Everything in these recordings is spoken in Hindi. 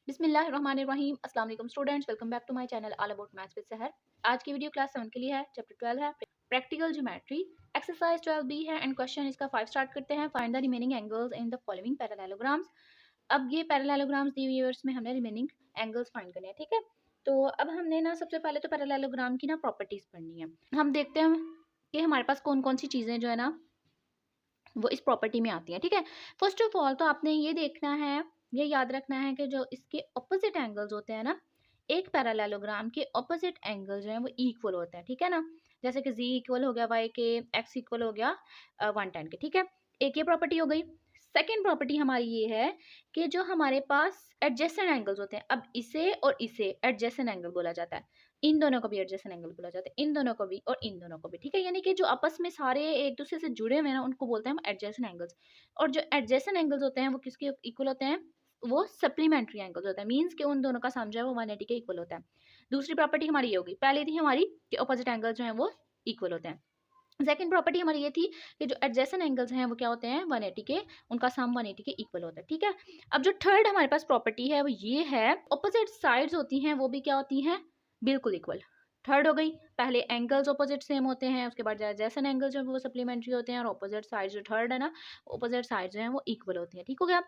बिस्मिल्लाहिर्रहमानिर्रहीम। अस्सलाम वालेकुम students, welcome back to my channel all about maths with Sahar. आज की वीडियो क्लास 7 के लिए है। चैप्टर 12 है प्रैक्टिकल ज्योमेट्री, एक्सरसाइज 12B है एंड क्वेश्चन इसका 5 स्टार्ट करते हैं। Find the remaining angles in the following parallelograms. अब ये पैरेललोग्राम्स दी हुई है, इसमें हमने रिमेनिंग एंगल्स फाइंड करने हैं, ठीक है। तो अब हमने ना सबसे पहले तो पैरेललोग्राम की ना प्रॉपर्टीज पढ़नी है। हम देखते हैं कि हमारे पास कौन कौन सी चीज़ें जो है ना वो इस प्रॉपर्टी में आती हैं, ठीक है। फर्स्ट ऑफ ऑल तो आपने ये देखना है, ये याद रखना है कि जो इसके ऑपोजिट एंगल्स होते हैं ना, एक पैरेललोग्राम के ऑपोजिट एंगल जो है वो इक्वल होते हैं, ठीक है ना। जैसे कि z इक्वल हो गया y के, x इक्वल हो गया 110 के, ठीक है। एक ये प्रॉपर्टी हो गई। सेकेंड प्रॉपर्टी हमारी ये है कि जो हमारे पास एडजेसेंट एंगल्स होते हैं, अब इसे और इसे एडजेसेंट एंगल बोला जाता है। इन दोनों को भी एडजेसेंट एंगल बोला जाता है, इन दोनों को भी और इन दोनों को भी, ठीक है। यानी कि जो आपस में सारे एक दूसरे से जुड़े हुए हैं ना, उनको बोलते हैं हम एडजेसेंट एंगल्स। और जो एडजेसेंट एंगल्स होते हैं वो किसके इक्वल होते हैं, वो सप्लीमेंट्री एंगल्स होता है। मीन्स कि उन दोनों का सम जो है वो 180 के इक्वल होता है। दूसरी प्रॉपर्टी हमारी ये होगी। पहले थी हमारी कि ऑपोजिट एंगल्स जो हैं वो इक्वल होते हैं। सेकंड प्रॉपर्टी हमारी ये थी कि जो एडजेसेंट एंगल्स हैं वो क्या होते हैं, 180 के, उनका सम 180 के इक्वल होता है, ठीक है। अब जो थर्ड हमारे पास प्रॉपर्टी है वो ये है, ऑपोजिट साइड्स होती हैं वो भी क्या होती हैं, बिल्कुल इक्वल। थर्ड हो गई। पहले एंगल्स ऑपोजिट सेम होते हैं, उसके बाद एडजेसेंट एंगल्स जो है वो सप्लीमेंट्री होते हैं, और ऑपोजिट साइड जो थर्ड है ना, ऑपोजिट साइड जो है वो इक्वल होती हैं, ठीक हो गया।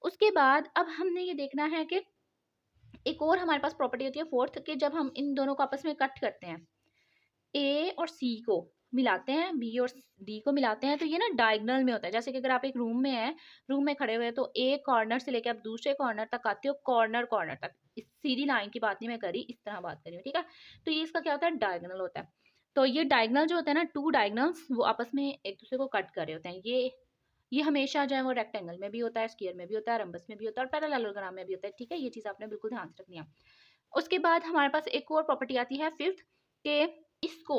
उसके बाद अब हमने ये देखना है कि एक और हमारे पास प्रॉपर्टी होती है फोर्थ, कि जब हम इन दोनों को आपस में कट करते हैं, ए और सी को मिलाते हैं, बी और डी को मिलाते हैं, तो ये ना डायगोनल में होता है। जैसे कि अगर आप एक रूम में हैं, रूम में खड़े हुए, तो एक कॉर्नर से लेकर आप दूसरे कॉर्नर तक आते हो, कॉर्नर कॉर्नर तक। इस सीधी लाइन की बात नहीं मैं करी, इस तरह बात करी हूँ, ठीक है। तो ये इसका क्या होता है, डायगोनल होता है। तो ये डायगोनल जो होता है ना, टू डायगोनल्स वो आपस में एक दूसरे को कट कर रहे होते हैं। ये हमेशा जो है वो रेक्टेंगल में भी होता है, स्क्वायर में भी होता है, रम्बस में भी होता है, और पैरेललोग्राम में भी होता है, ठीक है। ये चीज़ आपने बिल्कुल ध्यान से रखनी है। उसके बाद हमारे पास एक और प्रॉपर्टी आती है फिफ्थ, के इसको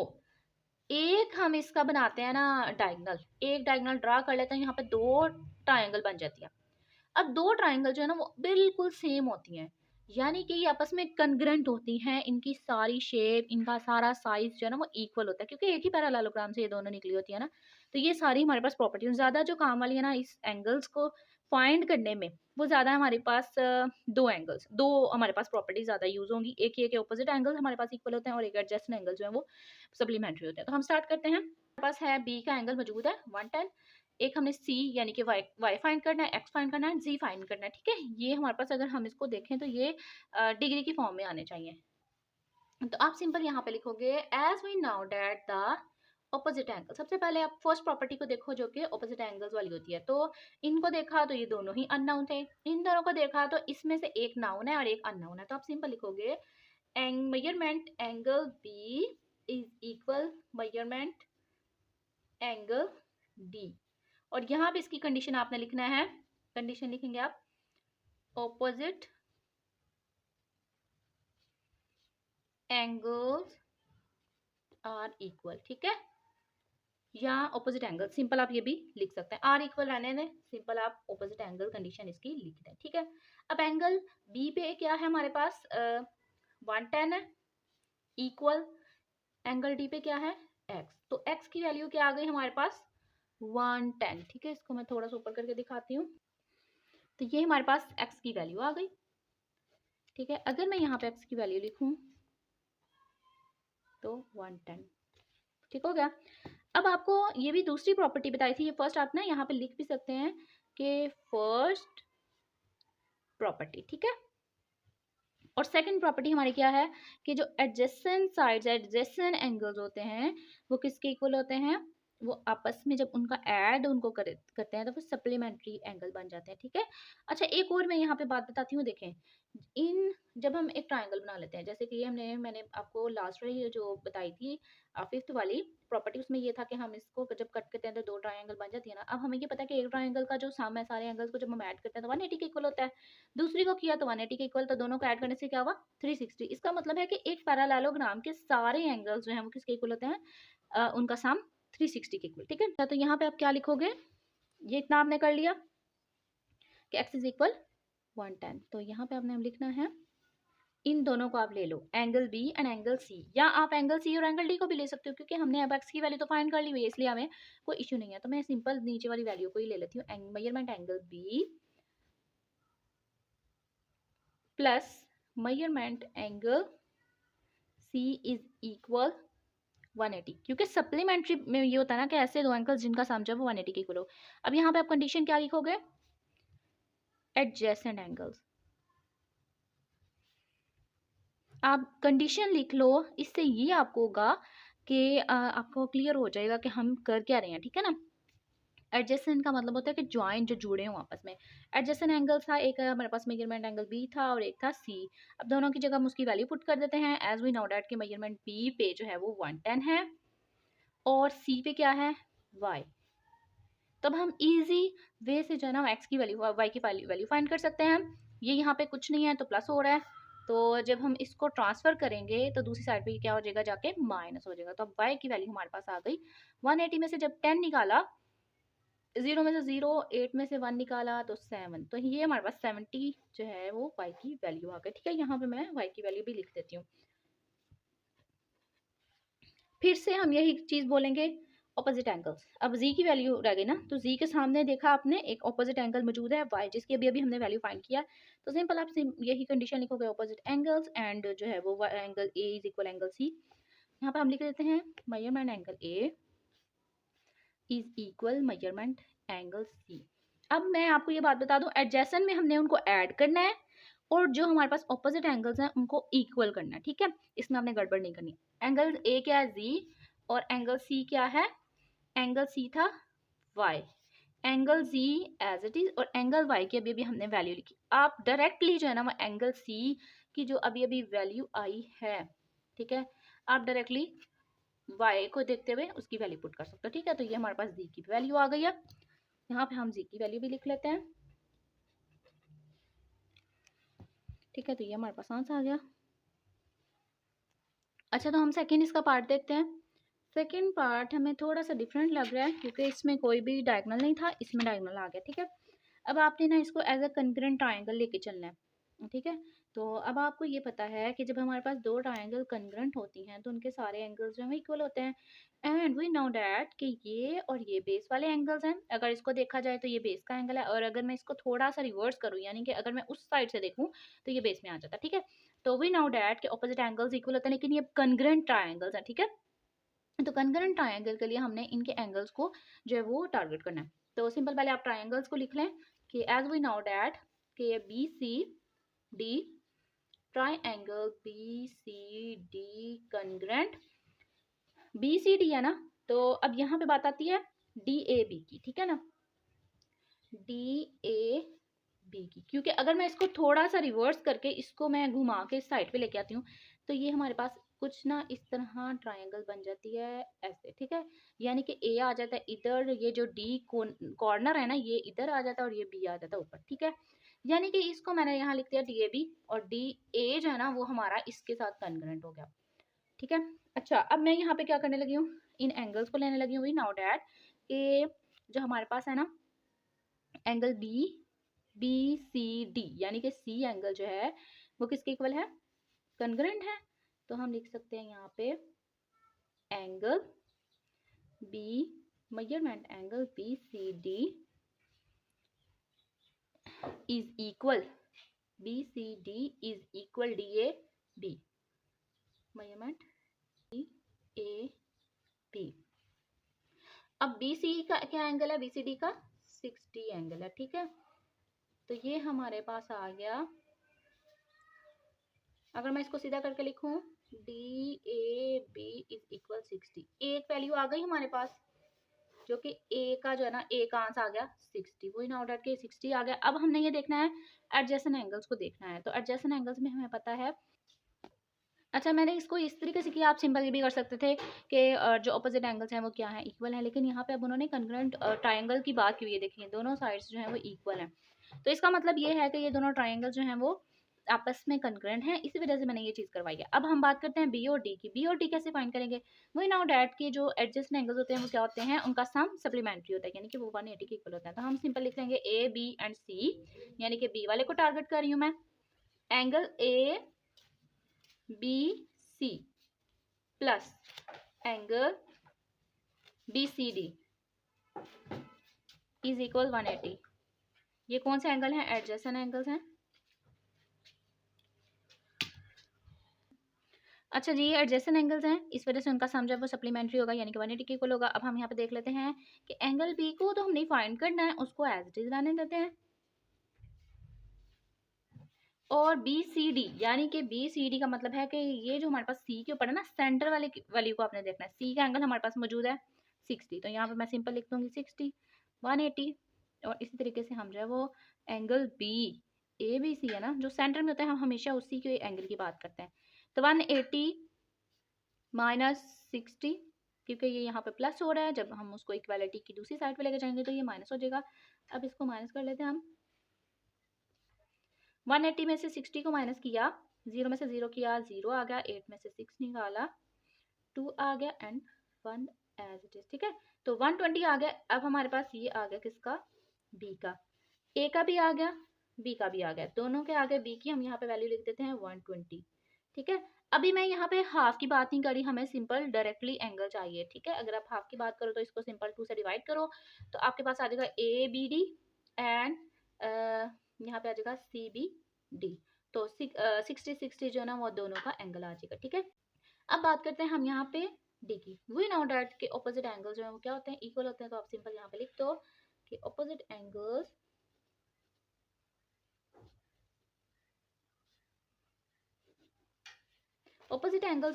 एक हम इसका बनाते हैं ना डायगोनल, एक डायगोनल ड्रा कर लेते हैं, यहाँ पे दो ट्रायंगल बन जाती है। अब दो ट्रायंगल जो है ना वो बिल्कुल सेम होती हैं, यानी कि ये आपस में कंग्रेंट होती हैं, इनकी सारी शेप, इनका सारा साइज जो है ना वो इक्वल होता है, क्योंकि एक ही पैरेललोग्राम से ये दोनों निकली होती है ना। तो ये सारी हमारे पास प्रॉपर्टी ज़्यादा जो काम वाली है ना इस एंगल्स को फाइंड करने में, वो ज़्यादा हमारे पास दो एंगल्स, दो हमारे पास प्रॉपर्टी ज़्यादा यूज होंगी। एक ये कि ऑपोजिट एंगल्स हमारे पास इक्वल होते हैं, और एक एडजेसेंट एंगल जो है वो सप्लीमेंट्री होते हैं। तो हम स्टार्ट करते हैं। हमारे पास है बी का एंगल मौजूद है 110। एक हमने सी यानी कि वाई फाइंड करना है, एक्स फाइंड करना है, जी फाइंड करना है, ठीक है। ये हमारे पास अगर हम इसको देखें तो ये डिग्री की फॉर्म में आने चाहिए। तो आप सिंपल यहाँ पे लिखोगे, as we know that the opposite angle. सबसे पहले आप फर्स्ट प्रॉपर्टी को देखो जो कि ऑपोजिट एंगल्स वाली होती है। तो इनको देखा तो ये दोनों ही अननाउन थे, इन दोनों को देखा तो इसमें से एक नाउन है और एक अननाउन है। तो आप सिंपल लिखोगे, measurement angle B is equal measurement angle D. और यहाँ पे इसकी कंडीशन आपने लिखना है, कंडीशन लिखेंगे आप, ऑपोजिट एंगल्स आर इक्वल, ठीक है। या ऑपोजिट एंगल, सिंपल आप ये भी लिख सकते हैं, आर इक्वल रहने दें, सिंपल आप ऑपोजिट एंगल कंडीशन इसकी लिख दें, ठीक है। अब एंगल बी पे क्या है हमारे पास, 110 है, इक्वल एंगल डी पे क्या है, एक्स। तो एक्स की वैल्यू क्या आ गई हमारे पास, 110, ठीक है। इसको मैं थोड़ा सा ऊपर करके दिखाती हूँ। तो ये हमारे पास एक्स की वैल्यू आ गई, ठीक है। अगर मैं यहाँ पे एक्स की वैल्यू लिखूं तो 110, ठीक हो गया। अब आपको ये भी दूसरी प्रॉपर्टी बताई थी, ये फर्स्ट आप ना यहाँ पे लिख भी सकते हैं कि फर्स्ट प्रॉपर्टी, ठीक है। और सेकंड प्रॉपर्टी हमारी क्या है, कि जो एडजेसेंट साइड्स, एडजेसेंट एंगल्स होते हैं वो किसके इक्वल होते हैं, वो आपस में जब उनका ऐड उनको करते हैं तो फिर सप्लीमेंट्री एंगल बन जाते हैं, ठीक है। अच्छा एक और मैं यहाँ पे बात बताती हूँ, देखें इन, जब हम एक ट्रायंगल बना लेते हैं, जैसे कि ये मैंने आपको लास्ट वाली जो बताई थी फिफ्थ वाली प्रॉपर्टी, उसमें ये था कि हम इसको जब कट करते हैं तो दो ट्रायंगल बन जाती है ना। अब हमें ये पता है कि एक ट्रायंगल का जो सम है सारे एंगल्स को जब हम ऐड करते हैं तो 180 के इक्वल होता है, दूसरी को किया तो 180 के इक्वल, तो दोनों को ऐड करने से क्या हुआ, 360। इसका मतलब है कि एक पैरेललोग्राम के सारे एंगल्स जो हैं वो किसके इक्वल होते हैं, उनका सम 360 के इक्वल, ठीक है। तो यहाँ पे आप क्या लिखोगे, ये इतना आपने कर लिया कि x इज इक्वल 110। तो यहाँ पे आपने लिखना है, इन दोनों को आप ले लो, angle B and angle C, या आप एंगल सी और एंगल डी को भी ले सकते हो, क्योंकि हमने अब एक्स की वैल्यू तो फाइंड कर ली हुई है, इसलिए हमें कोई इशू नहीं है। तो मैं सिंपल नीचे वाली वैल्यू को ही ले लेती हूँ, measurement angle B plus measurement angle C is equal 180, क्योंकि सप्लीमेंट्री में ये होता है ना कि ऐसे दो एंगल्स जिनका सम जो है वो 180 के इक्वल हो। अब यहाँ पे आप कंडीशन क्या लिखोगे? Adjacent angles. आप कंडीशन लिख लो, इससे ये आपको होगा कि आपको क्लियर हो जाएगा कि हम कर क्या रहे हैं, ठीक है ना। एडजेसेंट का मतलब होता है कि जॉइंट जो जुड़े हों आपस में। एडजेसेंट एंगल था, एक हमारे पास मेजरमेंट एंगल बी था और एक था सी। अब दोनों की जगह हम उसकी वैल्यू पुट कर देते हैं। एज वी नो डैट के मेजरमेंट बी पे जो है वो 110 है और सी पे क्या है? वाई। तब हम इजी वे से जो है ना एक्स की वैल्यू वाई की वैल्यू फाइंड कर सकते हैं। ये यहाँ पे कुछ नहीं है तो प्लस हो रहा है, तो जब हम इसको ट्रांसफर करेंगे तो दूसरी साइड पे क्या हो जाएगा? जाके माइनस हो जाएगा। तो अब वाई की वैल्यू हमारे पास आ गई 180 में से जब 10 निकाला, 0 में से 0, 8 में से 1 निकाला तो 7, तो ये हमारे पास 70 जो है वो वाई की वैल्यू आ गई। ठीक है, यहाँ पे मैं वाई की वैल्यू भी लिख देती हूँ। फिर से हम यही चीज बोलेंगे ऑपोजिट एंगल्स। अब जी की वैल्यू रह गई ना, तो जी के सामने देखा आपने एक ऑपोजिट एंगल मौजूद है वाई, जिसकी अभी अभी हमने वैल्यू फाइंड किया। तो सिंपल आप यही कंडीशन लिखोगे ऑपोजिट एंगल्स एंड जो है वो angle A is equal angle C. यहाँ पे हम लिख देते हैं measurement angle A is equal measurement angle C. अब मैं आपको ये बात बता दूं, एडजेसेंट में हमने उनको ऐड करना है और जो हमारे पास ऑपोजिट एंगल्स हैं उनको इक्वल करना है। ठीक है, इसमें आपने गड़बड़ नहीं करनी। एंगल ए क्या है? जी। और एंगल सी क्या है? एंगल सी था Y. Angle G as it is और एंगल वाई की अभी अभी हमने वैल्यू लिखी। आप डायरेक्टली जो है ना वो एंगल सी की जो अभी अभी वैल्यू आई है, ठीक है, आप डायरेक्टली वाई को देखते हुए उसकी वैल्यू पुट कर सकते हो। ठीक है, तो ये हमारे पास जी की वैल्यू आ गई है। यहाँ पे हम जी की वैल्यू भी लिख लेते हैं। ठीक है, तो ये हमारे पास आंसर आ गया। अच्छा, तो हम सेकंड इसका पार्ट देखते हैं। सेकंड पार्ट हमें थोड़ा सा डिफरेंट लग रहा है क्योंकि इसमें कोई भी डायगोनल नहीं था, इसमें डायगोनल आ गया। ठीक है, अब आपने ना इसको एज अ कंकरेंट ट्राइंगल लेके चलना है। ठीक है, तो अब आपको ये पता है कि जब हमारे पास दो ट्राइंगल कंकरेंट होती हैं तो उनके सारे एंगल्स जो है इक्वल होते हैं। एंड वी नो डैट कि ये और ये बेस वाले एंगल्स हैं। अगर इसको देखा जाए तो ये बेस का एंगल है, और अगर मैं इसको थोड़ा सा रिवर्स करूँ यानी कि अगर मैं उस साइड से देखूँ तो ये बेस में आ जाता है। ठीक है, तो वी नो डैट कि ऑपोजिट एंगल्स इक्वल होते हैं, लेकिन ये कंकरेंट ट्राइंगल्स हैं। ठीक है, तो कंकरेंट ट्राइंगल के लिए हमने इनके एंगल्स को जो है वो टारगेट करना है। तो सिंपल पहले आप ट्राइंगल्स को लिख लें कि एज वी नो डैट के B C D triangle B C D congruent B C D है ना। तो अब यहाँ पे बात आती है डी ए बी की। ठीक है ना, डी ए बी की, क्योंकि अगर मैं इसको थोड़ा सा रिवर्स करके इसको मैं घुमा के इस साइड पे लेके आती हूँ तो ये हमारे पास कुछ ना इस तरह ट्रायंगल बन जाती है ऐसे। ठीक है, यानी कि ए आ जाता है इधर, ये जो डी कॉर्नर है ना ये इधर आ जाता है और ये बी आ जाता है ऊपर। ठीक है, यानी कि इसको मैंने यहाँ लिख दिया डी ए बी और डी ए जो है ना वो हमारा इसके साथ कॉन्ग्रुएंट हो गया। ठीक है, अच्छा अब मैं यहाँ पे क्या करने लगी हूँ, इन एंगल्स को लेने लगी हूँ। नाउ डैट कि जो हमारे पास है ना angle B B C D, यानी कि सी एंगल जो है वो किसके इक्वल है? कॉन्ग्रुएंट है। तो हम लिख सकते हैं यहाँ पे angle B measurement angle B C D is equal B C D is equal D A B measurement D A B. अब बी सी का क्या एंगल है? बी सी डी का 60 एंगल है। ठीक है, तो ये हमारे पास आ गया। अगर मैं इसको सीधा करके लिखूं D A B is equal 60, एक वैल्यू आ गई हमारे पास जो कि ए का जो है ना ए का आंसर आ गया 60, वही ना ऑर्डर के 60 आ गया। अब हमने ये देखना है एडजेसेंट एंगल्स को देखना है। तो एडजेसेंट एंगल्स में हमें पता है, अच्छा मैंने इसको इस तरीके से किया, आप सिंपल ये भी कर सकते थे कि जो अपोजिट एंगल्स हैं वो क्या है? इक्वल है। लेकिन यहाँ पे अब उन्होंने कॉन्ग्रुएंट ट्रायंगल की बात की हुई है। देखिए दोनों साइड्स जो हैं वो इक्वल हैं, तो इसका मतलब ये है कि ये दोनों ट्रायंगल जो हैं वो आपस में कॉन्ग्रुएंट हैं, इसी वजह से मैंने ये चीज़ करवाई है। अब हम बात करते हैं बी और डी की। बी और डी कैसे फाइंड करेंगे? वही नाउ डैट के जो एडजेसेंट एंगल्स होते हैं वो क्या होते हैं? उनका सम सप्लीमेंट्री होता है, यानी कि वो 180 के इक्वल होता है। तो हम सिंपल लिख लेंगे ए बी एंड सी, यानी कि बी वाले को टारगेट कर रही हूँ मैं, angle A B C plus angle B C D is equal 180। ये कौन से एंगल हैं? एडजेसेंट एंगल्स हैं। अच्छा जी, ये एडजेसेंट एंगल्स हैं, इस वजह से उनका सम जो है वो सप्लीमेंट्री होगा, यानी कि 180 के इक्वल होगा। अब हम यहाँ पे देख लेते हैं कि एंगल बी को तो हम नहीं फाइंड करना है, उसको एज इट इज रहने देते हैं। और बी सी डी, यानी कि बी सी डी का मतलब है कि ये जो हमारे पास सी के ऊपर है ना, सेंटर वाले वैल्यू को आपने देखना है। सी का एंगल हमारे पास मौजूद है 60, तो यहाँ पे मैं सिंपल लिख दूंगी 60, 180। और इसी तरीके से हम जो है वो angle B, A B C है ना जो सेंटर में होता है, हम हमेशा उसी के एंगल की बात करते हैं। तो 180 माइनस 60, क्योंकि ये यहाँ पे प्लस हो रहा है, जब हम उसको इक्वालिटी की दूसरी साइड पे लेके जाएंगे तो ये माइनस हो जाएगा। अब इसको माइनस कर लेते हैं हम। 180 में से 60 को माइनस किया, 0 में से 0 किया, 0 आ गया, 8 में से 6 निकाला, 2 आ गया एंड 1 एज इट इज। ठीक है, तो 120 आ गया। अब हमारे पास ये आ गया किसका, बी का। ए का भी आ गया, बी का भी आ गया, दोनों के आगे बी की हम यहाँ पे वैल्यू लिख देते हैं 120। ठीक है, अभी मैं यहाँ पे हाफ की बात नहीं करी, हमें सिंपल डायरेक्टली एंगल चाहिए। ठीक है, अगर आप हाफ की बात करो तो इसको सिंपल 2 से डिवाइड करो, तो आपके पास आ जाएगा ए बी डी एंड यहाँ पे आ जाएगा सी बी डी। तो 60 जो है ना वो दोनों का एंगल आ जाएगा। ठीक है, अब बात करते हैं हम यहाँ पे डी की। वी नो डैट के ऑपोजिट एंगल जो है वो क्या होते हैं, इक्वल होते हैं। तो आप सिंपल यहाँ पे लिख दो कि ऑपोजिट एंगल्स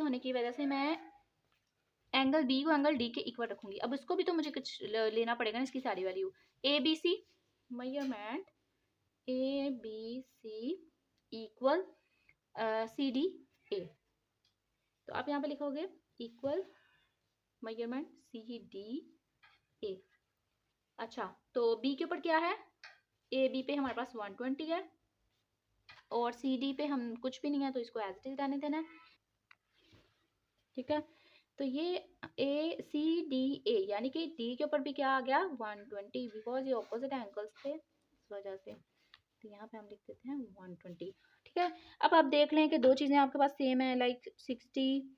होने की वजह से मैं एंगल बी को एंगल डी के इक्वल रखूंगी। अब इसको भी तो मुझे कुछ लेना पड़ेगा ना, इसकी सारी value. A B C measurement, A B C equal C D A. तो आप यहाँ पे लिखोगे equal measurement C D A. अच्छा, तो बी के ऊपर क्या है, ए बी पे हमारे पास 120 है और सी डी पे हम कुछ भी नहीं है, तो इसको एज इट इज रहने देना है। ठीक है, तो ये ए सी डी ए, यानी कि डी के ऊपर भी क्या आ गया 120, बिकॉज ये ऑपोजिट एंगल्स थे इस वजह से। तो यहाँ पे हम लिख देते हैं 120। ठीक है, अब आप देख लें कि दो चीज़ें आपके पास सेम है, लाइक 60,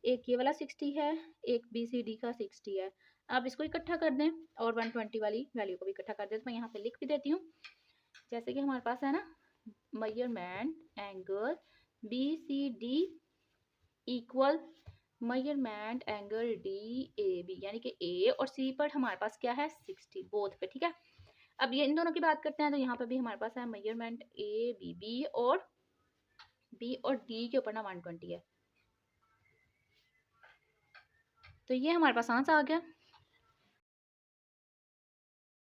एक ये वाला 60 है, एक बी सी डी का 60 है। आप इसको इकट्ठा कर दें और 120 वाली वैल्यू को भी इकट्ठा कर दें। तो मैं यहाँ पे लिख भी देती हूँ, जैसे कि हमारे पास है ना, measurement angle B C D equal measurement angle D A B, यानी कि ए और सी पर हमारे पास क्या है 60 बोथ पे। ठीक है, अब ये इन दोनों की बात करते हैं, तो यहाँ पे भी हमारे पास है मेजरमेंट ए बी, बी और डी के ऊपर ना 120 है। तो ये हमारे पास आंसर आ गया।